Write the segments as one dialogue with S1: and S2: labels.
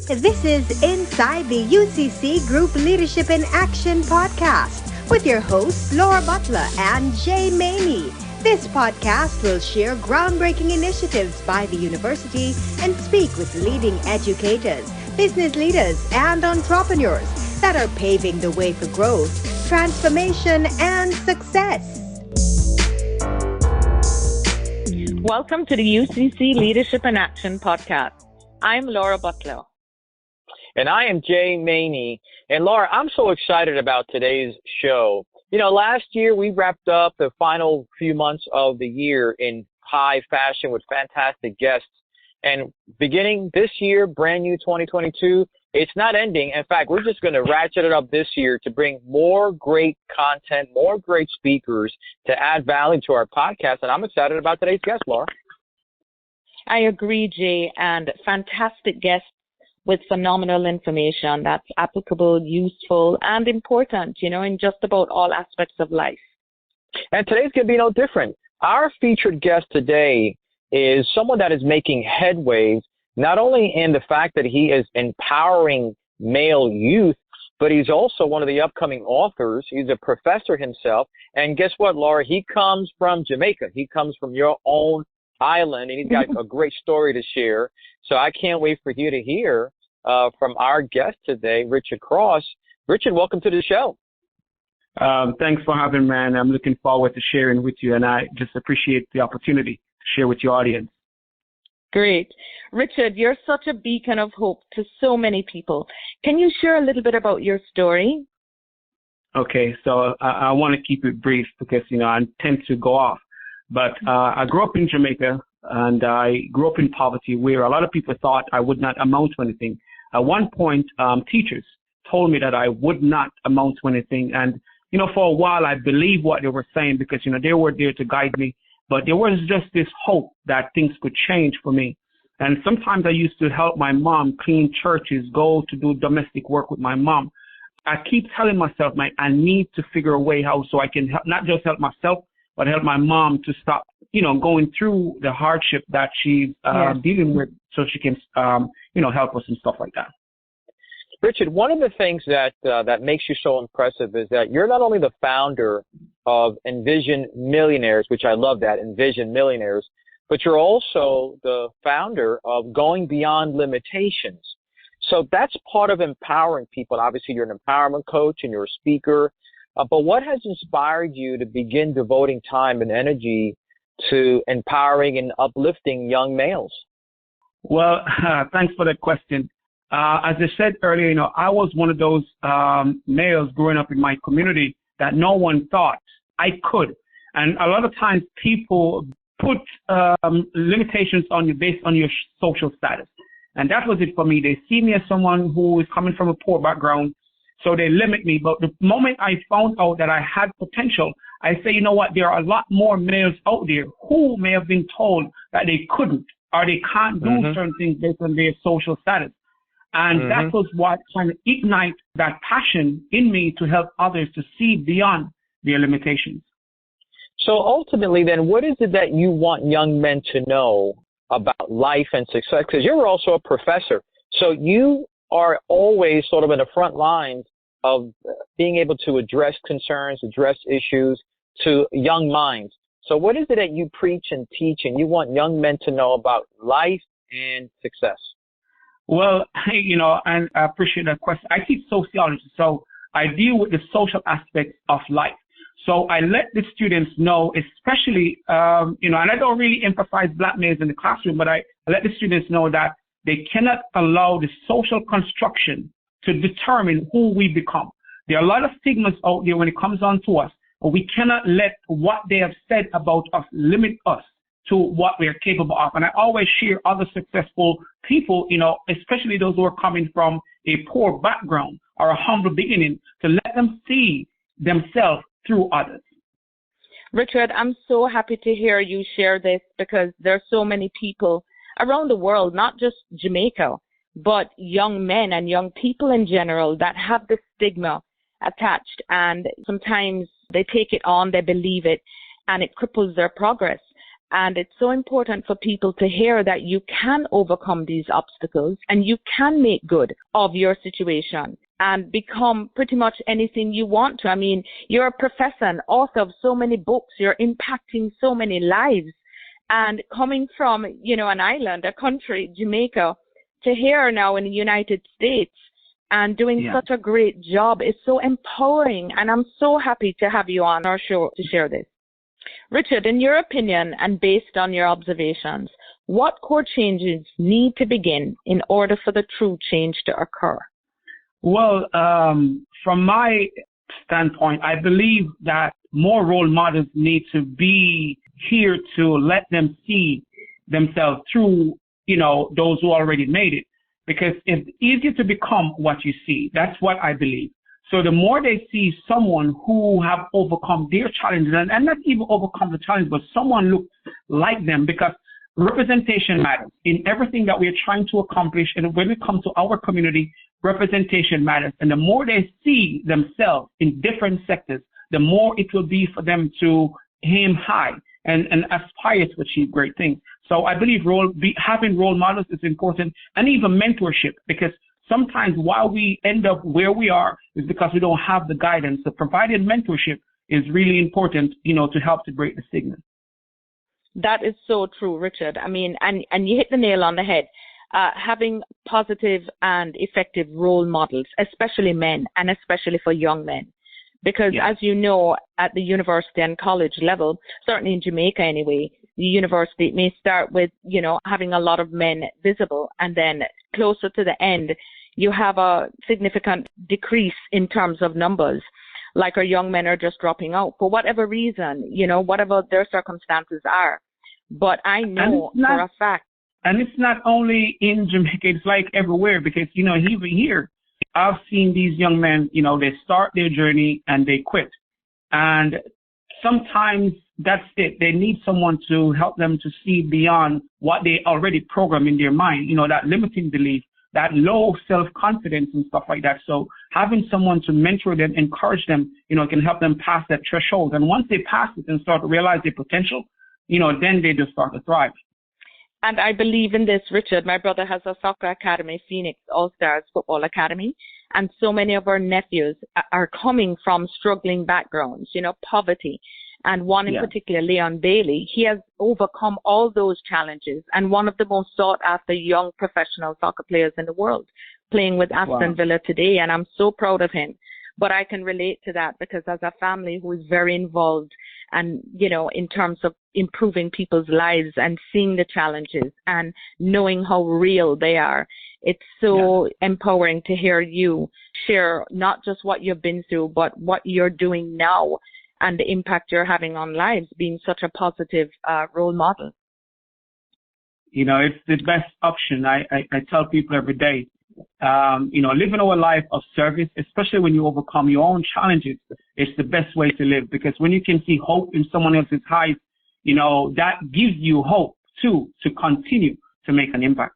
S1: This is Inside the UCC Group Leadership in Action podcast with your hosts Laura Butler and Jay Maney. This podcast will share groundbreaking initiatives by the university and speak with leading educators, business leaders, and entrepreneurs that are paving the way for growth, transformation, and success.
S2: Welcome to the UCC Leadership in Action podcast. I'm Laura Butler.
S3: And I am Jay Maney. And Laura, I'm so excited about today's show. You know, last year we wrapped up the final few months of the year in high fashion with fantastic guests. And beginning this year, brand new 2022, it's not ending. In fact, we're just going to ratchet it up this year to bring more great content, more great speakers to add value to our podcast. And I'm excited about today's guest, Laura.
S2: I agree, Jay, and fantastic guests with phenomenal information that's applicable, useful, and important, you know, in just about all aspects of life.
S3: And today's going to be no different. Our featured guest today is someone that is making headways, not only in the fact that he is empowering male youth, but he's also one of the upcoming authors. He's a professor himself. And guess what, Laura? He comes from Jamaica. He comes from your own island, and he's got a great story to share. So I can't wait for you to hear from our guest today, Richard Cross. Richard, welcome to the show.
S4: Thanks for having me, man. I'm looking forward to sharing with you, and I just appreciate the opportunity to share with your audience.
S2: Great. Richard, you're such a beacon of hope to so many people. Can you share a little bit about your story?
S4: Okay, so I want to keep it brief because, you know, I tend to go off. But I grew up in Jamaica, and I grew up in poverty where a lot of people thought I would not amount to anything. At one point, teachers told me that I would not amount to anything. And, you know, for a while, I believed what they were saying because, you know, they were there to guide me. But there was just this hope that things could change for me. And sometimes I used to help my mom clean churches, go to do domestic work with my mom. I keep telling myself, I need to figure a way how so I can help, not just help myself, but help my mom to stop, you know, going through the hardship that she's dealing with so she can, you know, help us and stuff like that.
S3: Richard, one of the things that makes you so impressive is that you're not only the founder of Envision Millionaires, which I love that, Envision Millionaires, but you're also the founder of Going Beyond Limitations. So that's part of empowering people. Obviously, you're an empowerment coach and you're a speaker. But what has inspired you to begin devoting time and energy to empowering and uplifting young males?
S4: Well, thanks for that question. As I said earlier, you know, I was one of those males growing up in my community that no one thought I could. And a lot of times people put limitations on you based on your social status. And that was it for me. They see me as someone who is coming from a poor background, so they limit me. But the moment I found out that I had potential, I say, you know what, there are a lot more males out there who may have been told that they couldn't or they can't do certain things based on their social status. And that was what kind of ignite that passion in me to help others to see beyond their limitations.
S3: So ultimately then, what is it that you want young men to know about life and success? Because you're also a professor. So you are always sort of in the front lines of being able to address concerns, address issues to young minds. So what is it that you preach and teach and you want young men to know about life and success?
S4: Well, you know, and I appreciate that question. I teach sociology, so I deal with the social aspects of life. So I let the students know, especially, you know, and I don't really emphasize black males in the classroom, but I let the students know that they cannot allow the social construction to determine who we become. There are a lot of stigmas out there when it comes on to us, but we cannot let what they have said about us limit us to what we are capable of. And I always share other successful people, you know, especially those who are coming from a poor background or a humble beginning, to let them see themselves through others.
S2: Richard, I'm so happy to hear you share this because there are so many people around the world, not just Jamaica, but young men and young people in general that have this stigma attached, and sometimes they take it on, they believe it, and it cripples their progress. And it's so important for people to hear that you can overcome these obstacles and you can make good of your situation and become pretty much anything you want to. I mean, you're a professor and author of so many books. You're impacting so many lives. And coming from, an island, a country, Jamaica, to here now in the United States and doing such a great job is so empowering. And I'm so happy to have you on our show to share this. Richard, in your opinion and based on your observations, what core changes need to begin in order for the true change to occur?
S4: Well, from my standpoint, I believe that more role models need to be here to let them see themselves through, those who already made it. Because it's easier to become what you see. That's what I believe. So the more they see someone who have overcome their challenges, and not even overcome the challenge, but someone looks like them, because representation matters in everything that we are trying to accomplish. And when it comes to our community, representation matters. And the more they see themselves in different sectors, the more it will be for them to aim high and aspire to achieve great things. So I believe having role models is important, and even mentorship, because sometimes why we end up where we are is because we don't have the guidance. So providing mentorship is really important, to help to break the stigma.
S2: That is so true, Richard. I mean, and you hit the nail on the head. Having positive and effective role models, especially men, and especially for young men. Because as you know, at the university and college level, certainly in Jamaica anyway, the university may start with, having a lot of men visible, and then closer to the end, you have a significant decrease in terms of numbers. Like our young men are just dropping out for whatever reason, whatever their circumstances are. But I know for a fact.
S4: And it's not only in Jamaica, it's like everywhere, because, even here, I've seen these young men, they start their journey and they quit. And sometimes that's it. They need someone to help them to see beyond what they already program in their mind, that limiting belief, that low self-confidence and stuff like that. So having someone to mentor them, encourage them, can help them pass that threshold. And once they pass it and start to realize their potential, then they just start to thrive.
S2: And I believe in this, Richard. My brother has a soccer academy, Phoenix All-Stars Football Academy. And so many of our nephews are coming from struggling backgrounds, poverty. And one in particular, Leon Bailey, he has overcome all those challenges and one of the most sought after young professional soccer players in the world, playing with Aston Villa today. And I'm so proud of him. But I can relate to that because as a family who is very involved and, in terms of improving people's lives and seeing the challenges and knowing how real they are, it's so empowering to hear you share not just what you've been through, but what you're doing now and the impact you're having on lives, being such a positive role model.
S4: It's the best option. I tell people every day, living our life of service, especially when you overcome your own challenges, it's the best way to live, because when you can see hope in someone else's eyes, that gives you hope too, to continue to make an impact.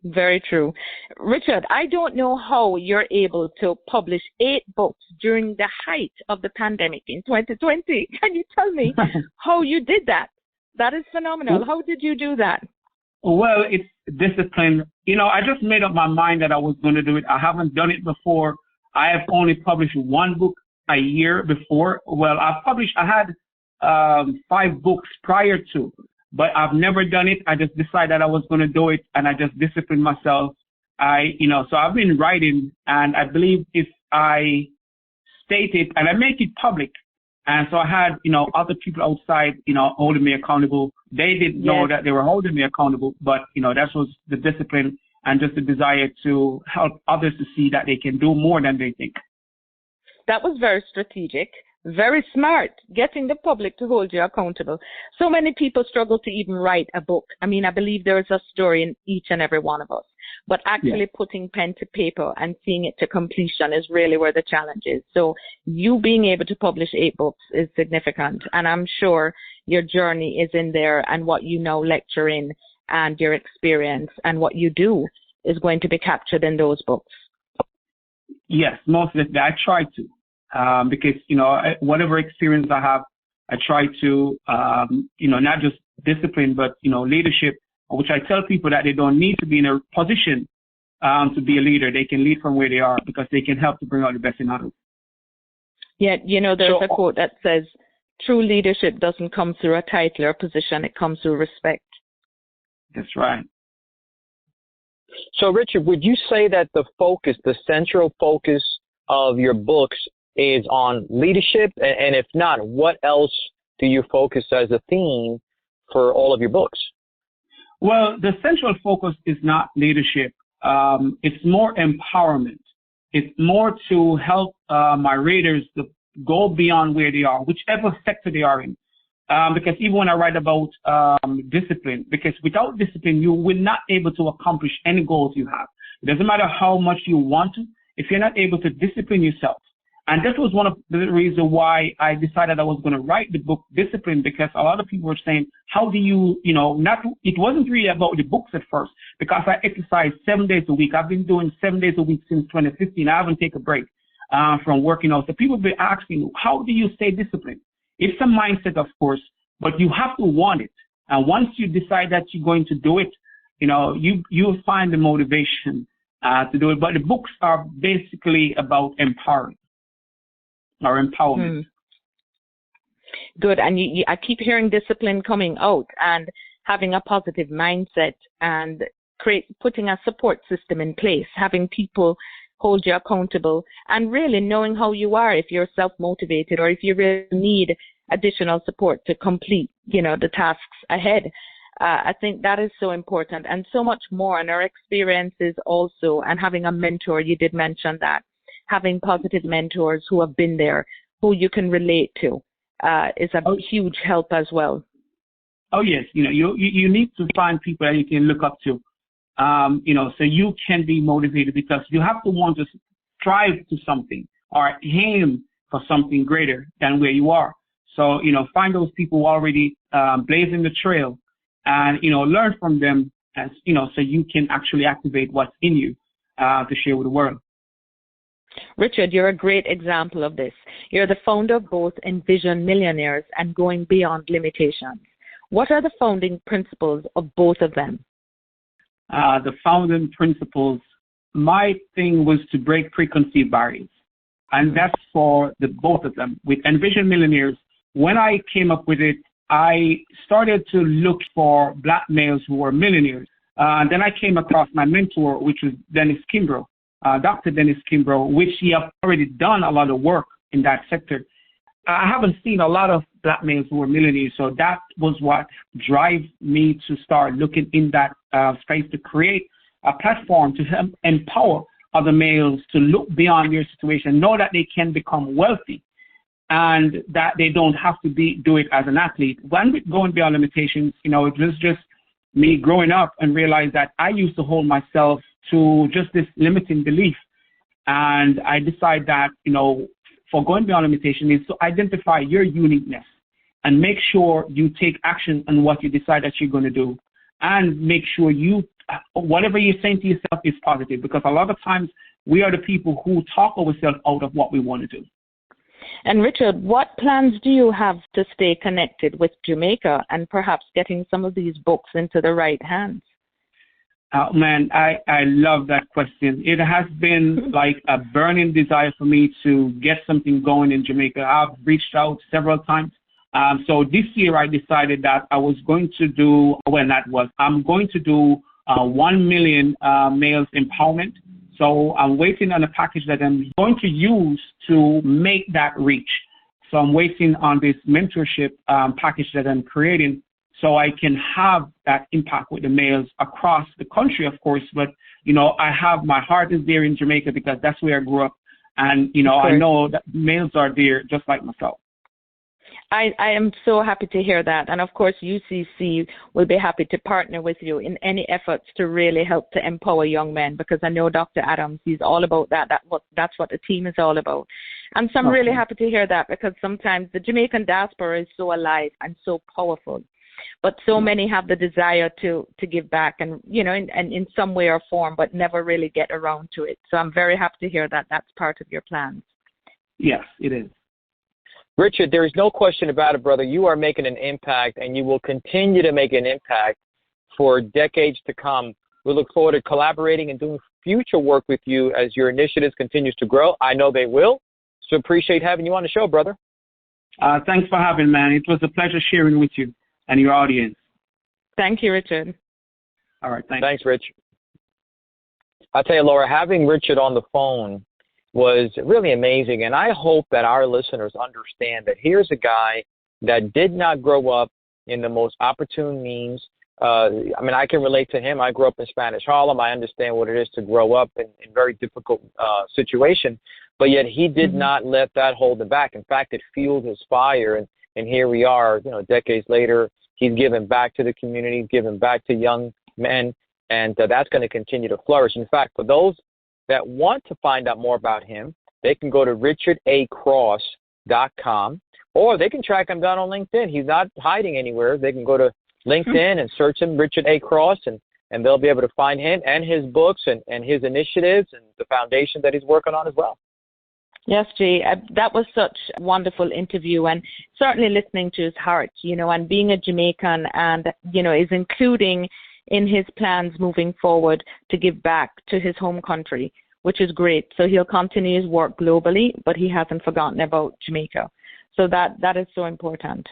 S2: Very true. Richard, I don't know how you're able to publish 8 books during the height of the pandemic in 2020. Can you tell me how you did that? That is phenomenal. How did you do that?
S4: Well, it's discipline. I just made up my mind that I was going to do it. I haven't done it before. I have only published 1 book a year before. Well, I had 5 books prior to, but I've never done it. I just decided I was going to do it, and I just disciplined myself. So I've been writing, and I believe if I state it and I make it public, and so I had, other people outside, holding me accountable. They didn't know that they were holding me accountable, but, that was the discipline and just the desire to help others to see that they can do more than they think.
S2: That was very strategic, very smart, getting the public to hold you accountable. So many people struggle to even write a book. I mean, I believe there is a story in each and every one of us, but actually putting pen to paper and seeing it to completion is really where the challenge is. So you being able to publish 8 books is significant. And I'm sure your journey is in there, and what you now lecture in and your experience and what you do is going to be captured in those books.
S4: Yes, most of it. I try to. Because, whatever experience I have, I try to, not just discipline, but, leadership, which I tell people that they don't need to be in a position to be a leader. They can lead from where they are because they can help to bring out the best in others.
S2: Yeah, there's a quote that says, true leadership doesn't come through a title or position, it comes through respect.
S4: That's right.
S3: So, Richard, would you say that the central focus of your books is on leadership? And if not, what else do you focus as a theme for all of your books?
S4: Well, the central focus is not leadership. It's more empowerment. It's more to help my readers to go beyond where they are, whichever sector they are in. Because even when I write about discipline, because without discipline, you will not be able to accomplish any goals you have. It doesn't matter how much you want to, if you're not able to discipline yourself. And that was one of the reasons why I decided I was going to write the book Discipline, because a lot of people were saying, how do you, it wasn't really about the books at first, because I exercise 7 days a week. I've been doing 7 days a week since 2015. I haven't taken a break from working out. So people be asking, how do you stay disciplined? It's a mindset, of course, but you have to want it. And once you decide that you're going to do it, you'll find the motivation to do it. But the books are basically about empowering or empowerment.
S2: Good. And I keep hearing discipline coming out and having a positive mindset and putting a support system in place, having people hold you accountable, and really knowing how you are, if you're self-motivated or if you really need additional support to complete, the tasks ahead. I think that is so important, and so much more. And our experiences also, and having a mentor, you did mention that, having positive mentors who have been there, who you can relate to, is a huge help as well.
S4: Oh, yes. You need to find people that you can look up to. So you can be motivated, because you have to want to strive to something or aim for something greater than where you are. So, find those people who are already blazing the trail and, learn from them, as so you can actually activate what's in you to share with the world.
S2: Richard, you're a great example of this. You're the founder of both Envision Millionaires and Going Beyond Limitations. What are the founding principles of both of them?
S4: The founding principles, my thing was to break preconceived barriers. And that's for the both of them. With Envision Millionaires, when I came up with it, I started to look for black males who were millionaires. Then I came across my mentor, which was Dennis Kimbrough, Dr. Dennis Kimbrough, which he had already done a lot of work in that sector. I haven't seen a lot of black males who were millionaires, so that was what drive me to start looking in that space to create a platform to help empower other males to look beyond their situation, know that they can become wealthy, and that they don't have to do it as an athlete. When with Going Beyond Limitations, it was just me growing up and realized that I used to hold myself to just this limiting belief, and I decided that for Going Beyond Limitation is to identify your uniqueness and make sure you take action on what you decide that you're going to do, and make sure whatever you're saying to yourself is positive, because a lot of times we are the people who talk ourselves out of what we want to do.
S2: And Richard, what plans do you have to stay connected with Jamaica and perhaps getting some of these books into the right hands?
S4: Man, I love that question. It has been like a burning desire for me to get something going in Jamaica. I've reached out several times. So this year I decided that I was going to do, I'm going to do 1 million males empowerment. So I'm waiting on a package that I'm going to use to make that reach. So I'm waiting on this mentorship package that I'm creating, so I can have that impact with the males across the country, of course. But, I have my heart is there in Jamaica because that's where I grew up. And, I know that males are there just like myself.
S2: I am so happy to hear that. And, of course, UCC will be happy to partner with you in any efforts to really help to empower young men, because I know Dr. Adams, he's all about that. That's what the team is all about. And so I'm really happy to hear that, because sometimes the Jamaican diaspora is so alive and so powerful. But so many have the desire to give back and, in some way or form, but never really get around to it. So I'm very happy to hear that that's part of your plans.
S4: Yes, it is.
S3: Richard, there is no question about it, brother. You are making an impact, and you will continue to make an impact for decades to come. We look forward to collaborating and doing future work with you as your initiatives continues to grow. I know they will. So appreciate having you on the show, brother.
S4: Thanks for having me, man. It was a pleasure sharing with you and your audience.
S2: Thank you, Richard.
S4: All right, thanks.
S3: Thanks, Rich. I'll tell you, Laura, having Richard on the phone was really amazing, and I hope that our listeners understand that here's a guy that did not grow up in the most opportune means. I can relate to him. I grew up in Spanish Harlem. I understand what it is to grow up in very difficult situation, but yet he did not let that hold him back. In fact, it fueled his fire, and here we are, decades later. He's given back to the community, given back to young men, and that's going to continue to flourish. In fact, for those that want to find out more about him, they can go to richardacross.com, or they can track him down on LinkedIn. He's not hiding anywhere. They can go to LinkedIn and search him, Richard A. Cross, and they'll be able to find him and his books and his initiatives and the foundation that he's working on as well.
S2: Yes, Jay, that was such a wonderful interview, and certainly listening to his heart, and being a Jamaican and, is including in his plans moving forward to give back to his home country, which is great. So he'll continue his work globally, but he hasn't forgotten about Jamaica. So that is so important.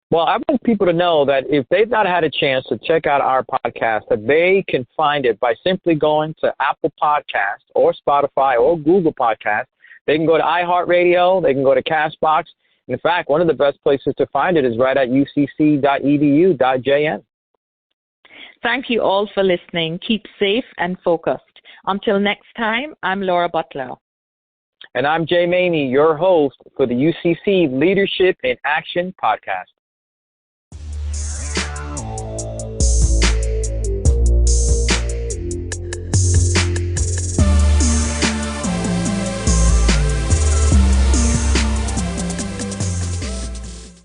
S3: Well, I want people to know that if they've not had a chance to check out our podcast, that they can find it by simply going to Apple Podcasts or Spotify or Google Podcasts. They can go to iHeartRadio. They can go to CastBox. In fact, one of the best places to find it is right at ucc.edu.jn.
S2: Thank you all for listening. Keep safe and focused. Until next time, I'm Laura Butler.
S3: And I'm Jay Maney, your host for the UCC Leadership in Action podcast.